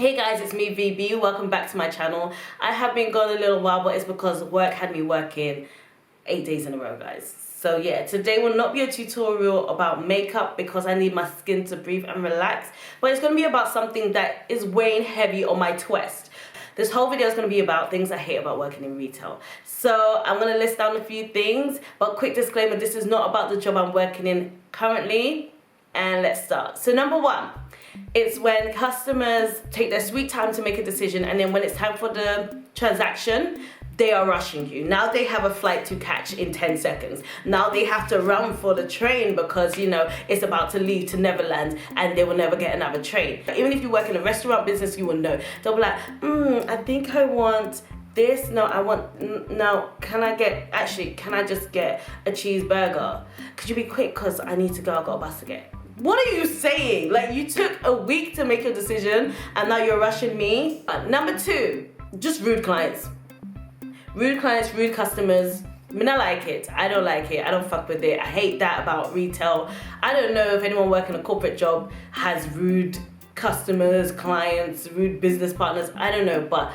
Hey guys, it's me VB. Welcome back to my channel. I have been gone a little while, but it's because work had me working 8 days in a row, guys. So yeah, today will not be a tutorial about makeup because I need my skin to breathe and relax, but it's going to be about something that is weighing heavy on my chest. This whole video is going to be about things I hate about working in retail. So I'm going to list down a few things, but quick disclaimer, this is not about the job I'm working in currently. And let's start. So number one, it's when customers take their sweet time to make a decision, and then when it's time for the transaction, they are rushing you. Now they have a flight to catch in 10 seconds. Now they have to run for the train because, you know, it's about to leave to Neverland and they will never get another train. Even if you work in a restaurant business, you will know. They'll be like, I think I want this. No, I want, no, can I just get a cheeseburger? Could you be quick? Because I need to go, I've got a bus to get. What are you saying? Like, you took a week to make your decision and now you're rushing me? Number two, just rude clients. Rude clients, rude customers. I mean, I like it. I don't like it. I don't fuck with it. I hate that about retail. I don't know if anyone working a corporate job has rude customers, clients, rude business partners. I don't know. But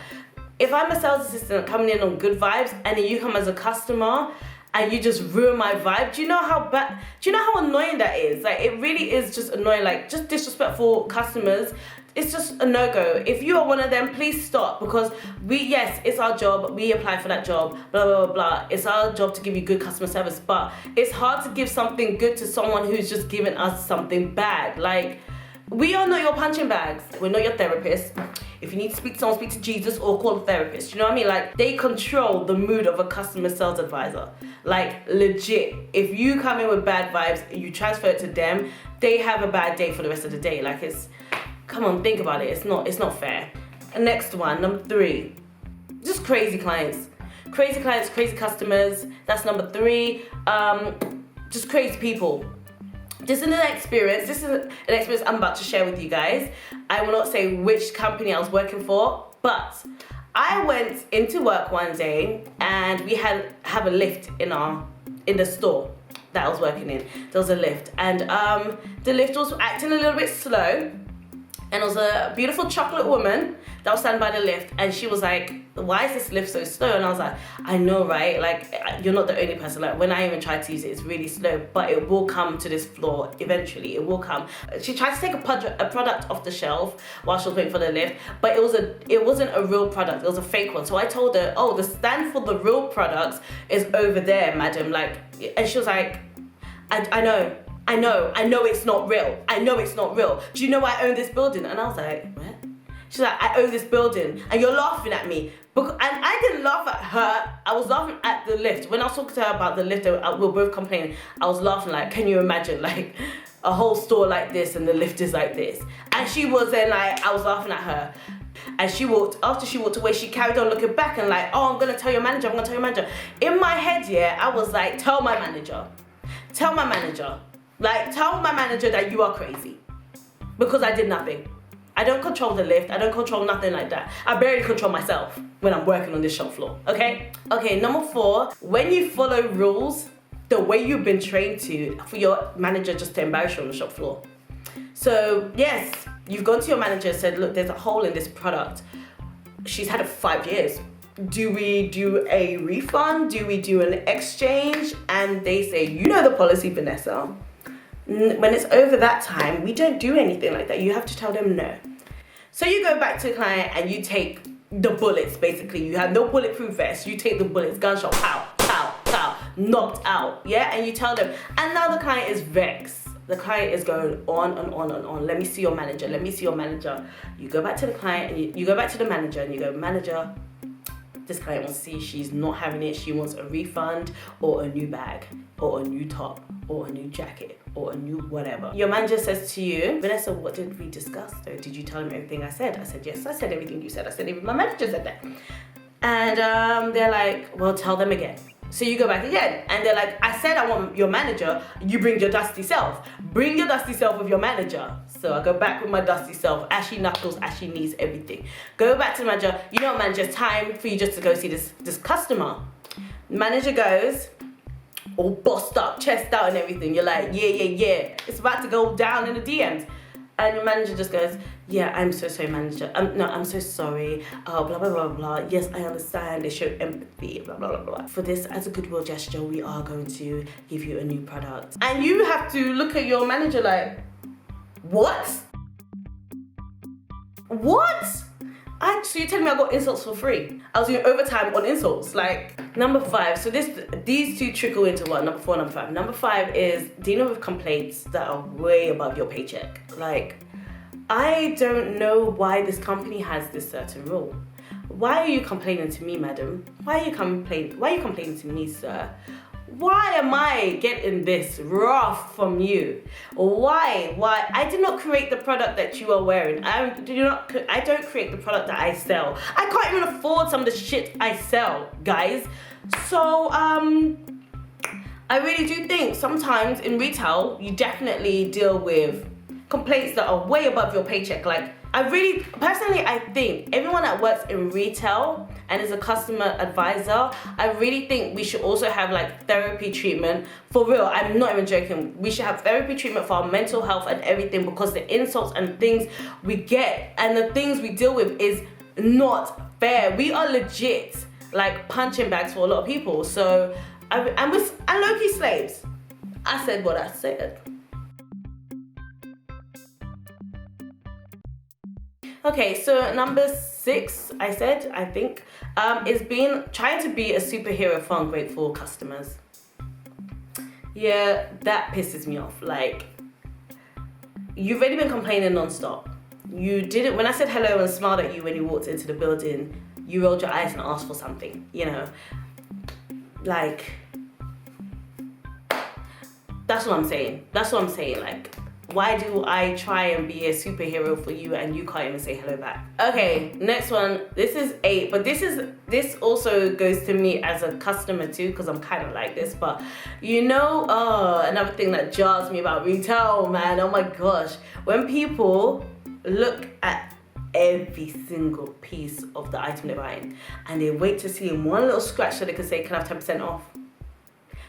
if I'm a sales assistant coming in on good vibes and then you come as a customer and you just ruin my vibe, do you know how annoying that is? Like, it really is just annoying. Like, just disrespectful customers. It's just a no-go. If you are one of them, please stop, because yes, it's our job. We apply for that job, blah, blah, blah, blah. It's our job to give you good customer service, but it's hard to give something good to someone who's just giving us something bad. Like, we are not your punching bags. We're not your therapist. If you need to speak to someone, speak to Jesus or call a therapist. You know what I mean? Like, they control the mood of a customer sales advisor. Like, legit. If you come in with bad vibes, you transfer it to them, they have a bad day for the rest of the day. Like, come on, think about it. It's not fair. And next one, number three, just crazy clients. Crazy clients, crazy customers. That's number three. Just crazy people. This is an experience I'm about to share with you guys. I will not say which company I was working for, but I went into work one day and we have a lift in the store that I was working in. There was a lift, and the lift was acting a little bit slow, and it was a beautiful chocolate woman that was standing by the lift, and she was like, why is this lift so slow? And I was like, I know, right? Like, you're not the only person. Like, when I even tried to use it, it's really slow, but it will come to this floor eventually. It will come. She tried to take a product off the shelf while she was waiting for the lift, but it wasn't a real product. It was a fake one. So I told her, oh, the stand for the real products is over there, madam. Like, and she was like, I know it's not real. I know it's not real. Do you know I own this building? And I was like, what? She's like, I own this building, and you're laughing at me. And I didn't laugh at her. I was laughing at the lift. When I was talking to her about the lift, we were both complaining. I was laughing like, can you imagine, like, a whole store like this and the lift is like this? And she was then like, I was laughing at her. And after she walked away, she carried on looking back and like, oh, I'm gonna tell your manager, I'm gonna tell your manager. In my head, yeah, I was like, tell my manager. Tell my manager. Like, tell my manager that you are crazy. Because I did nothing. I don't control the lift. I don't control nothing like that. I barely control myself when I'm working on this shop floor, okay? Okay, number four, when you follow rules the way you've been trained to, for your manager just to embarrass you on the shop floor. So, yes, you've gone to your manager and said, look, there's a hole in this product. She's had it for 5 years. Do we do a refund? Do we do an exchange? And they say, you know the policy, Vanessa. When it's over that time, we don't do anything like that. You have to tell them no. So you go back to the client and you take the bullets, basically. You have no bulletproof vest. You take the bullets, gunshot, pow, pow, pow, knocked out, yeah? And you tell them. And now the client is vexed. The client is going on and on and on. Let me see your manager. Let me see your manager. You go back to the client and you go back to the manager and you go, manager, this client wants to see she's not having it. She wants a refund or a new bag or a new top or a new jacket or a new whatever. Your manager says to you, Vanessa, what did we discuss though? Did you tell him everything I said? I said, yes, I said everything you said. I said, even my manager said that. And they're like, well, tell them again. So you go back again and they're like, I said I want your manager, you bring your dusty self. Bring your dusty self with your manager. So I go back with my dusty self, ashy knuckles, ashy knees, everything. Go back to the manager, you know, manager, it's time for you just to go see this customer. Manager goes, all bossed up, chest out and everything. You're like, yeah. It's about to go down in the DMs. And your manager just goes, yeah, I'm so sorry, manager. No, I'm so sorry. Blah, blah, blah, blah. Yes, I understand. They show empathy, blah, blah, blah, blah. For this, as a goodwill gesture, we are going to give you a new product. And you have to look at your manager like, what? What? So you're telling me I got insults for free? I was doing overtime on insults. Like, number 5. So these two trickle into what? Number 4, number 5. Number 5 is dealing with complaints that are way above your paycheck. Like, I don't know why this company has this certain rule. Why are you complaining to me, madam? Why are you complaining to me, sir? Why am I getting this wrath from you? Why? I did not create the product that you are wearing. I don't create the product that I sell. I can't even afford some of the shit I sell, guys. So, I really do think sometimes in retail, you definitely deal with complaints that are way above your paycheck. Like, I think everyone that works in retail and is a customer advisor, I really think we should also have like therapy treatment. For real, I'm not even joking. We should have therapy treatment for our mental health and everything, because the insults and things we get and the things we deal with is not fair. We are legit like punching bags for a lot of people. So, and low-key slaves. I said what I said. Okay, so number 6, I think, is trying to be a superhero for ungrateful customers. Yeah, that pisses me off. Like, you've already been complaining non-stop. When I said hello and smiled at you when you walked into the building, you rolled your eyes and asked for something, you know? Like, that's what I'm saying. Like, why do I try and be a superhero for you and you can't even say hello back? Okay, next one. This is 8, but this also goes to me as a customer too, because I'm kind of like this. But another thing that jars me about retail, man. Oh my gosh, when people look at every single piece of the item they're buying and they wait to see one little scratch so they can say, can I have 10% off?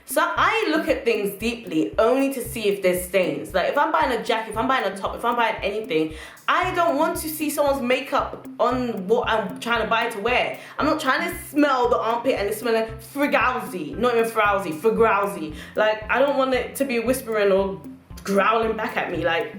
So I look at things deeply only to see if there's stains. Like, if I'm buying a jacket, if I'm buying a top, if I'm buying anything, I don't want to see someone's makeup on what I'm trying to buy to wear. I'm not trying to smell the armpit and it's smelling fragouzy. Not even frowsy, fragouzy. Like, I don't want it to be whispering or growling back at me. Like,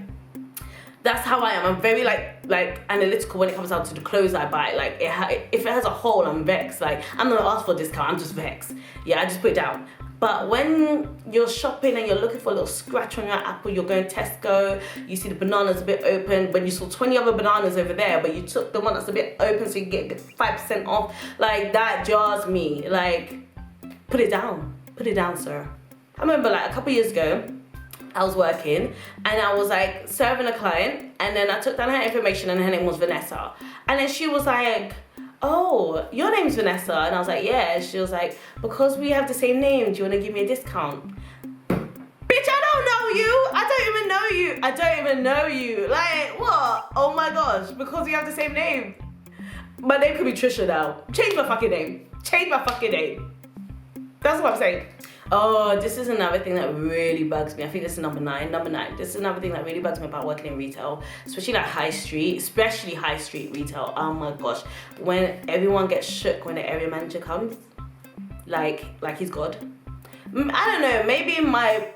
that's how I am. I'm very like analytical when it comes down to the clothes I buy. Like, if it has a hole, I'm vexed. Like, I'm not gonna ask for a discount, I'm just vexed. Yeah, I just put it down. But when you're shopping and you're looking for a little scratch on your apple, you're going Tesco, you see the banana's a bit open, when you saw 20 other bananas over there, but you took the one that's a bit open so you get 5% off, like, that jars me. Like, put it down, sir. I remember like a couple years ago, I was working and I was like serving a client, and then I took down her information and her name was Vanessa. And then she was like, oh, your name's Vanessa? And I was like, yeah. She was like, because we have the same name, do you want to give me a discount? Bitch, I don't know you. I don't even know you. Like, what? Oh my gosh, because we have the same name. My name could be Trisha now. Change my fucking name. That's what I'm saying. Oh, this is another thing that really bugs me. I think this is number 9. This is another thing that really bugs me about working in retail, especially like high street retail. Oh my gosh. When everyone gets shook when the area manager comes, like he's God. I don't know, maybe my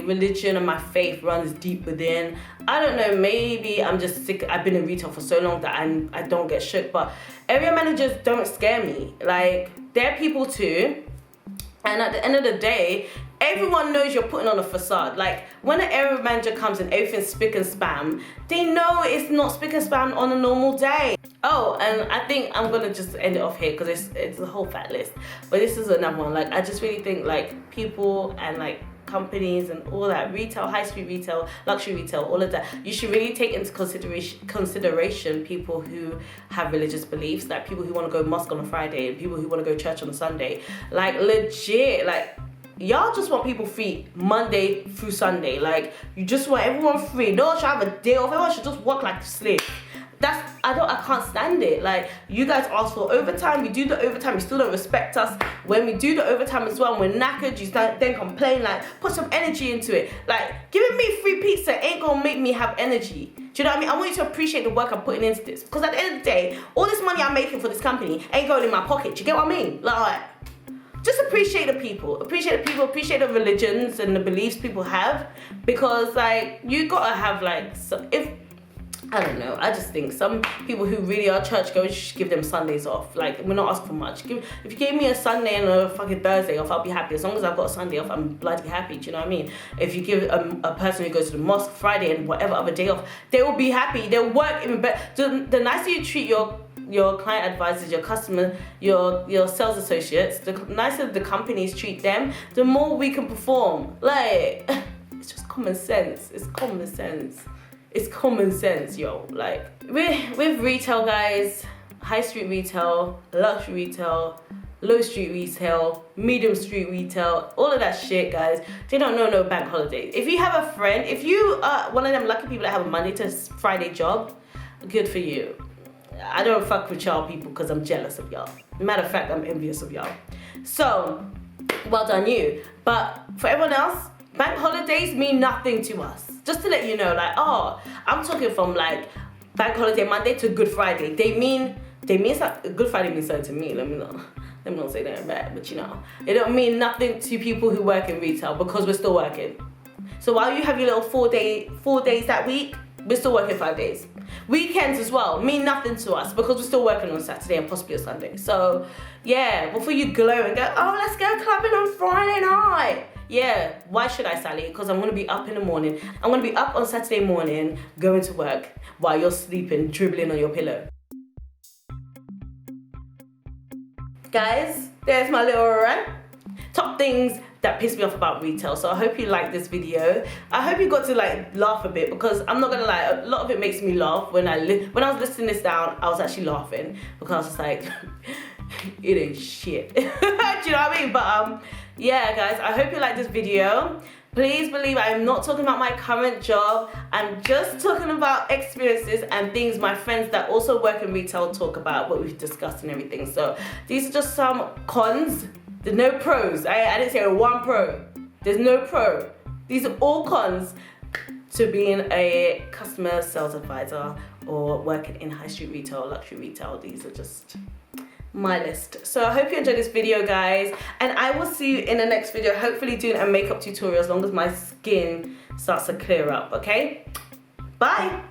religion and my faith runs deep within. I don't know, maybe I'm just sick. I've been in retail for so long that I don't get shook, but area managers don't scare me. Like, they're people too. And at the end of the day, everyone knows you're putting on a facade. Like, when an area manager comes and everything's spick and spam, they know it's not spick and spam on a normal day. Oh, and I think I'm gonna just end it off here because it's a whole fat list. But this is another one. Like, I just really think like people and like companies and all that, retail, high street retail, luxury retail, all of that, you should really take into consideration people who have religious beliefs, like people who want to go mosque on a Friday and people who want to go church on a Sunday. Like, legit, like, y'all just want people free Monday through Sunday. Like, you just want everyone free. No one should have a day off. Everyone should just work like a slave. I can't stand understand it. Like, you guys ask for overtime, we do the overtime, you still don't respect us. When we do the overtime as well, and we're knackered, you then complain. Like, put some energy into it. Like, giving me free pizza ain't gonna make me have energy. Do you know what I mean? I want you to appreciate the work I'm putting into this, because at the end of the day, all this money I'm making for this company ain't going in my pocket. Do you get what I mean? Like, just appreciate the people, appreciate the religions and the beliefs people have, because like, you gotta have like, I don't know, I just think some people who really are churchgoers should give them Sundays off. Like, we're not asking for much. If you gave me a Sunday and a fucking Thursday off, I'll be happy. As long as I've got a Sunday off, I'm bloody happy. Do you know what I mean? If you give a person who goes to the mosque Friday and whatever other day off, they will be happy. They'll work even better. The nicer you treat your client advisors, your customer, your sales associates, the nicer the companies treat them, the more we can perform. Like, it's just common sense. It's common sense. It's common sense, yo. Like, with retail, guys, high street retail, luxury retail, low street retail, medium street retail, all of that shit, guys, they don't know no bank holidays. If you have a friend, if you are one of them lucky people that have a Monday to Friday job, good for you. I don't fuck with y'all people because I'm jealous of y'all. Matter of fact, I'm envious of y'all. So, well done you. But for everyone else, bank holidays mean nothing to us. Just to let you know, like, oh, I'm talking from like bank holiday Monday to Good Friday. They mean something. Good Friday means something to me. Let me not say that bad, but you know, it don't mean nothing to people who work in retail, because we're still working. So while you have your little 4 days that week, we're still working 5 days. Weekends as well mean nothing to us, because we're still working on Saturday and possibly a Sunday. So yeah, before you glow and go, oh, let's go clubbing on Friday night. Yeah, why should I, Sally? Because I'm going to be up in the morning. I'm going to be up on Saturday morning, going to work while you're sleeping, dribbling on your pillow. Guys, there's my little rant. Top things that piss me off about retail. So I hope you liked this video. I hope you got to like laugh a bit, because I'm not gonna lie, a lot of it makes me laugh. When I was listing this down, I was actually laughing, because I was just like, it ain't shit. Do you know what I mean? But yeah, guys, I hope you liked this video. Please believe I'm not talking about my current job. I'm just talking about experiences and things my friends that also work in retail talk about, what we've discussed and everything. So these are just some cons. There's no pros. I didn't say one pro. There's no pro. These are all cons to being a customer sales advisor or working in high street retail, luxury retail. These are just my list. So I hope you enjoyed this video, guys, and I will see you in the next video, hopefully doing a makeup tutorial as long as my skin starts to clear up. Okay, bye.